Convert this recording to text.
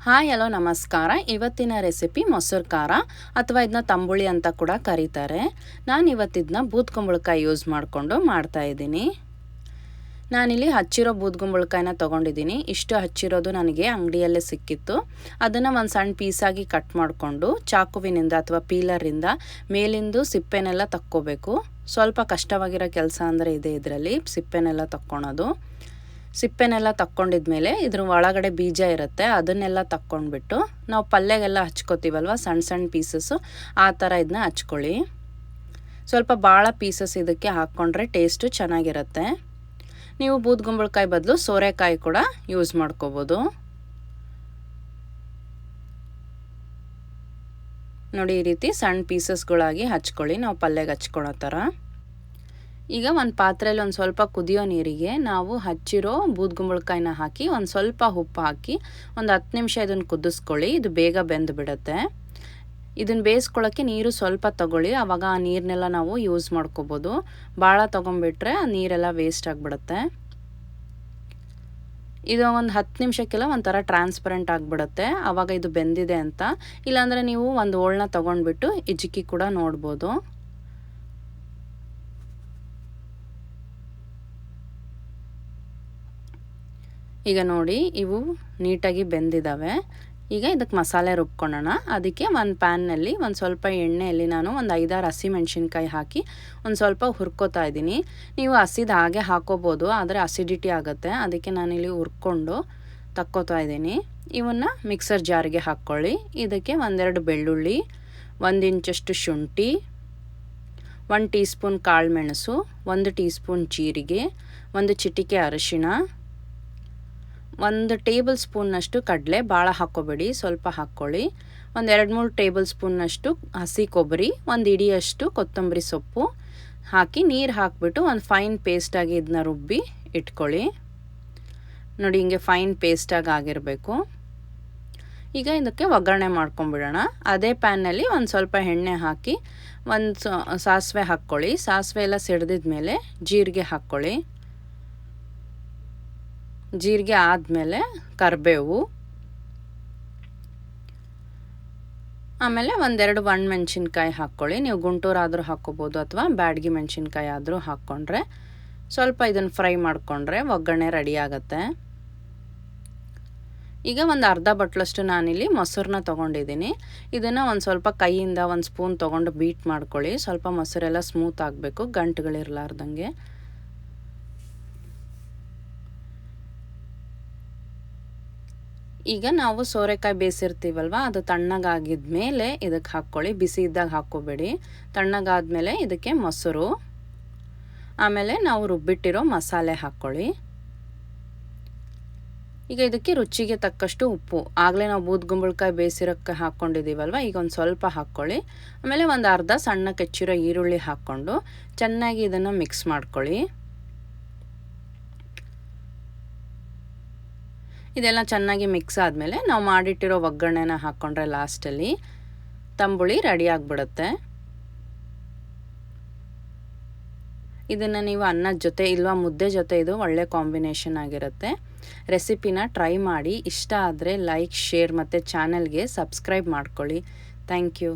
Hi hello ನಮಸ್ಕಾರ. ಇವತ್ತಿನ recipe ಮೊಸರು ಖಾರ ಅಥವಾ ಇದನ್ನ ತಂಬುಳಿ ಅಂತ ಕೂಡ ಕರೀತಾರೆ. ನಾನು ಇವತ್ತಿದನ್ನ ಬೂದ್ಕುಂಬಳಕಾಯಿ ಯೂಸ್ ಮಾಡಿಕೊಂಡು ಮಾಡ್ತಾಯಿದ್ದೀನಿ. ನಾನಿಲ್ಲಿ ಹಚ್ಚಿರೋ ಬೂದ್ಕುಂಬಳಕಾಯಿನ ತೊಗೊಂಡಿದ್ದೀನಿ. ಇಷ್ಟು ಹಚ್ಚಿರೋದು ನನಗೆ ಅಂಗಡಿಯಲ್ಲೇ ಸಿಕ್ಕಿತ್ತು. ಅದನ್ನು ಒಂದು ಸಣ್ಣ ಪೀಸಾಗಿ ಕಟ್ ಮಾಡಿಕೊಂಡು ಚಾಕುವಿನಿಂದ ಅಥವಾ ಪೀಲರಿಂದ ಮೇಲಿಂದು ಸಿಪ್ಪೆನೆಲ್ಲ ತಕ್ಕೋಬೇಕು. ಸ್ವಲ್ಪ ಕಷ್ಟವಾಗಿರೋ ಕೆಲಸ ಅಂದರೆ ಇದೆ ಇದರಲ್ಲಿ, ಸಿಪ್ಪೆನೆಲ್ಲ ತಕ್ಕೊಳೋದು. ಸಿಪ್ಪೆನೆಲ್ಲ ತಕ್ಕೊಂಡಿದ್ಮೇಲೆ ಇದ್ರ ಒಳಗಡೆ ಬೀಜ ಇರುತ್ತೆ, ಅದನ್ನೆಲ್ಲ ತಕ್ಕೊಂಡ್ಬಿಟ್ಟು ನಾವು ಪಲ್ಯಗೆಲ್ಲ ಹಚ್ಕೋತೀವಲ್ವ ಸಣ್ಣ ಸಣ್ಣ ಪೀಸಸ್ಸು, ಆ ಥರ ಇದನ್ನ ಹಚ್ಕೊಳ್ಳಿ. ಸ್ವಲ್ಪ ಭಾಳ ಪೀಸಸ್ ಇದಕ್ಕೆ ಹಾಕ್ಕೊಂಡ್ರೆ ಟೇಸ್ಟು ಚೆನ್ನಾಗಿರುತ್ತೆ. ನೀವು ಬೂದ್ಕುಂಬಳಕಾಯಿ ಬದಲು ಸೋರೆಕಾಯಿ ಕೂಡ ಯೂಸ್ ಮಾಡ್ಕೋಬೋದು. ನೋಡಿ, ಈ ರೀತಿ ಸಣ್ಣ ಪೀಸಸ್ಗಳಾಗಿ ಹಚ್ಕೊಳ್ಳಿ, ನಾವು ಪಲ್ಯಗೆ ಹಚ್ಕೊಳ್ಳೋ ಥರ. ಈಗ ಒಂದು ಪಾತ್ರೆಯಲ್ಲಿ ಒಂದು ಸ್ವಲ್ಪ ಕುದಿಯೋ ನೀರಿಗೆ ನಾವು ಹಚ್ಚಿರೋ ಬೂದ್ಕುಂಬಳಕಾಯಿನ ಹಾಕಿ ಒಂದು ಸ್ವಲ್ಪ ಉಪ್ಪು ಹಾಕಿ ಒಂದು 10 ನಿಮಿಷ ಇದನ್ನು ಕುದಿಸ್ಕೊಳ್ಳಿ. ಇದು ಬೇಗ ಬೆಂದು ಬಿಡುತ್ತೆ. ಇದನ್ನು ಬೇಯಿಸ್ಕೊಳ್ಳೋಕ್ಕೆ ನೀರು ಸ್ವಲ್ಪ ತಗೊಳ್ಳಿ, ಆವಾಗ ಆ ನೀರನ್ನೆಲ್ಲ ನಾವು ಯೂಸ್ ಮಾಡ್ಕೋಬೋದು. ಭಾಳ ತೊಗೊಂಬಿಟ್ರೆ ಆ ನೀರೆಲ್ಲ ವೇಸ್ಟ್ ಆಗಿಬಿಡುತ್ತೆ. ಇದು ಒಂದು 10 ನಿಮಿಷಕ್ಕೆಲ್ಲ ಒಂಥರ ಟ್ರಾನ್ಸ್ಪರೆಂಟ್ ಆಗಿಬಿಡುತ್ತೆ, ಆವಾಗ ಇದು ಬೆಂದಿದೆ ಅಂತ. ಇಲ್ಲಾಂದರೆ ನೀವು ಒಂದು ಓಳ್ನ ತೊಗೊಂಡ್ಬಿಟ್ಟು ಇಜ್ಜಿ ಕೂಡ ನೋಡ್ಬೋದು. ಈಗ ನೋಡಿ, ಇವು ನೀಟಾಗಿ ಬೆಂದಿದ್ದಾವೆ. ಈಗ ಇದಕ್ಕೆ ಮಸಾಲೆ ರುಬ್ಕೊಳ್ಳೋಣ. ಅದಕ್ಕೆ ಒಂದು ಪ್ಯಾನ್ನಲ್ಲಿ ಒಂದು ಸ್ವಲ್ಪ ಎಣ್ಣೆಯಲ್ಲಿ ನಾನು ಒಂದು 5-6 ಹಸಿಮೆಣ್ಸಿನ್ಕಾಯಿ ಹಾಕಿ ಒಂದು ಸ್ವಲ್ಪ ಹುರ್ಕೋತಾ ಇದ್ದೀನಿ. ನೀವು ಹಸಿದು ಹಾಗೆ ಹಾಕೋಬೋದು, ಆದರೆ ಅಸಿಡಿಟಿ ಆಗುತ್ತೆ, ಅದಕ್ಕೆ ನಾನಿಲ್ಲಿ ಹುರ್ಕೊಂಡು ತಕ್ಕೋತಾ ಇದ್ದೀನಿ. ಇವನ್ನು ಮಿಕ್ಸರ್ ಜಾರಿಗೆ ಹಾಕ್ಕೊಳ್ಳಿ. ಇದಕ್ಕೆ 1-2 ಬೆಳ್ಳುಳ್ಳಿ, 1 ಇಂಚಷ್ಟು ಶುಂಠಿ, 1 ಟೀ ಸ್ಪೂನ್ ಕಾಳುಮೆಣಸು, 1 ಟೀ ಸ್ಪೂನ್ ಜೀರಿಗೆ, 1 ಚಿಟಿಕೆ ಅರಿಶಿಣ, 1 ಟೇಬಲ್ ಸ್ಪೂನ್ನಷ್ಟು ಕಡಲೆ, ಭಾಳ ಹಾಕ್ಕೋಬೇಡಿ, ಸ್ವಲ್ಪ ಹಾಕ್ಕೊಳ್ಳಿ. 1-2-3 ಟೇಬಲ್ ಸ್ಪೂನ್ನಷ್ಟು ಹಸಿ ಕೊಬ್ಬರಿ, 1 ಇಡಿಯಷ್ಟು ಕೊತ್ತಂಬರಿ ಸೊಪ್ಪು ಹಾಕಿ ನೀರು ಹಾಕಿಬಿಟ್ಟು ಒಂದು ಫೈನ್ ಪೇಸ್ಟಾಗಿ ಇದನ್ನ ರುಬ್ಬಿ ಇಟ್ಕೊಳ್ಳಿ. ನೋಡಿ, ಹಿಂಗೆ ಫೈನ್ ಪೇಸ್ಟಾಗಿ ಆಗಿರಬೇಕು. ಈಗ ಇದಕ್ಕೆ ಒಗ್ಗರಣೆ ಮಾಡ್ಕೊಂಬಿಡೋಣ. ಅದೇ ಪ್ಯಾನ್ನಲ್ಲಿ ಒಂದು ಸ್ವಲ್ಪ ಎಣ್ಣೆ ಹಾಕಿ ಒಂದು ಸಾಸಿವೆ ಹಾಕ್ಕೊಳ್ಳಿ. ಸಾಸಿವೆ ಎಲ್ಲ ಸಿಡ್ದಿದ್ಮೇಲೆ ಜೀರಿಗೆ ಹಾಕ್ಕೊಳ್ಳಿ. ಜೀರಿಗೆ ಆದಮೇಲೆ ಕರಿಬೇವು, ಆಮೇಲೆ 1-2 ಒಣಮೆಣ್ಸಿನ್ಕಾಯಿ ಹಾಕ್ಕೊಳ್ಳಿ. ನೀವು ಗುಂಟೂರಾದರೂ ಹಾಕ್ಕೋಬೋದು ಅಥವಾ ಬ್ಯಾಡಗಿ ಮೆಣಸಿನ್ಕಾಯಿ ಆದರೂ ಹಾಕ್ಕೊಂಡ್ರೆ ಸ್ವಲ್ಪ ಇದನ್ನು ಫ್ರೈ ಮಾಡಿಕೊಂಡ್ರೆ ಒಗ್ಗರಣೆ ರೆಡಿ ಆಗುತ್ತೆ. ಈಗ ಒಂದು ಅರ್ಧ ಬಟ್ಲಷ್ಟು ನಾನಿಲ್ಲಿ ಮೊಸರನ್ನ ತೊಗೊಂಡಿದ್ದೀನಿ. ಇದನ್ನು ಒಂದು ಸ್ವಲ್ಪ ಕೈಯಿಂದ 1 ಸ್ಪೂನ್ ತೊಗೊಂಡು ಬೀಟ್ ಮಾಡ್ಕೊಳ್ಳಿ. ಸ್ವಲ್ಪ ಮೊಸರೆಲ್ಲ ಸ್ಮೂತ್ ಆಗಬೇಕು, ಗಂಟುಗಳಿರಲಾರ್ದಂಗೆ. ಈಗ ನಾವು ಸೋರೆಕಾಯಿ ಬೇಯಿಸಿರ್ತೀವಲ್ವ, ಅದು ತಣ್ಣಗಾಗಿದ್ಮೇಲೆ ಇದಕ್ಕೆ ಹಾಕ್ಕೊಳ್ಳಿ. ಬಿಸಿ ಇದ್ದಾಗ ಹಾಕ್ಕೋಬೇಡಿ. ತಣ್ಣಗಾದ್ಮೇಲೆ ಇದಕ್ಕೆ ಮೊಸರು, ಆಮೇಲೆ ನಾವು ರುಬ್ಬಿಟ್ಟಿರೋ ಮಸಾಲೆ ಹಾಕ್ಕೊಳ್ಳಿ. ಈಗ ಇದಕ್ಕೆ ರುಚಿಗೆ ತಕ್ಕಷ್ಟು ಉಪ್ಪು, ಆಗಲೇ ನಾವು ಬೂದ್ಕುಂಬಳಕಾಯಿ ಬೇಯಿಸಿರೋಕ್ಕೆ ಹಾಕ್ಕೊಂಡಿದ್ದೀವಲ್ವ, ಈಗ ಒಂದು ಸ್ವಲ್ಪ ಹಾಕ್ಕೊಳ್ಳಿ. ಆಮೇಲೆ ಒಂದು ಅರ್ಧ ಸಣ್ಣಕ್ಕೆ ಹೆಚ್ಚಿರೋ ಈರುಳ್ಳಿ ಹಾಕ್ಕೊಂಡು ಚೆನ್ನಾಗಿ ಇದನ್ನು ಮಿಕ್ಸ್ ಮಾಡ್ಕೊಳ್ಳಿ. ಇದೆಲ್ಲ ಚೆನ್ನಾಗಿ ಮಿಕ್ಸ್ ಆದಮೇಲೆ ನಾವು ಮಾಡಿಟ್ಟಿರೋ ಒಗ್ಗರಣೆನ ಹಾಕ್ಕೊಂಡ್ರೆ ಲಾಸ್ಟಲ್ಲಿ ತಂಬುಳಿ ರೆಡಿ ಆಗಿಬಿಡುತ್ತೆ. ಇದನ್ನು ನೀವು ಅನ್ನದ ಜೊತೆ ಇಲ್ವಾ ಮುದ್ದೆ ಜೊತೆ ಇದು ಒಳ್ಳೆ ಕಾಂಬಿನೇಷನ್ ಆಗಿರುತ್ತೆ. ರೆಸಿಪಿನ ಟ್ರೈ ಮಾಡಿ. ಇಷ್ಟ ಆದರೆ ಲೈಕ್, ಶೇರ್ ಮತ್ತು ಚಾನಲ್ಗೆ ಸಬ್ಸ್ಕ್ರೈಬ್ ಮಾಡ್ಕೊಳ್ಳಿ. Thank you.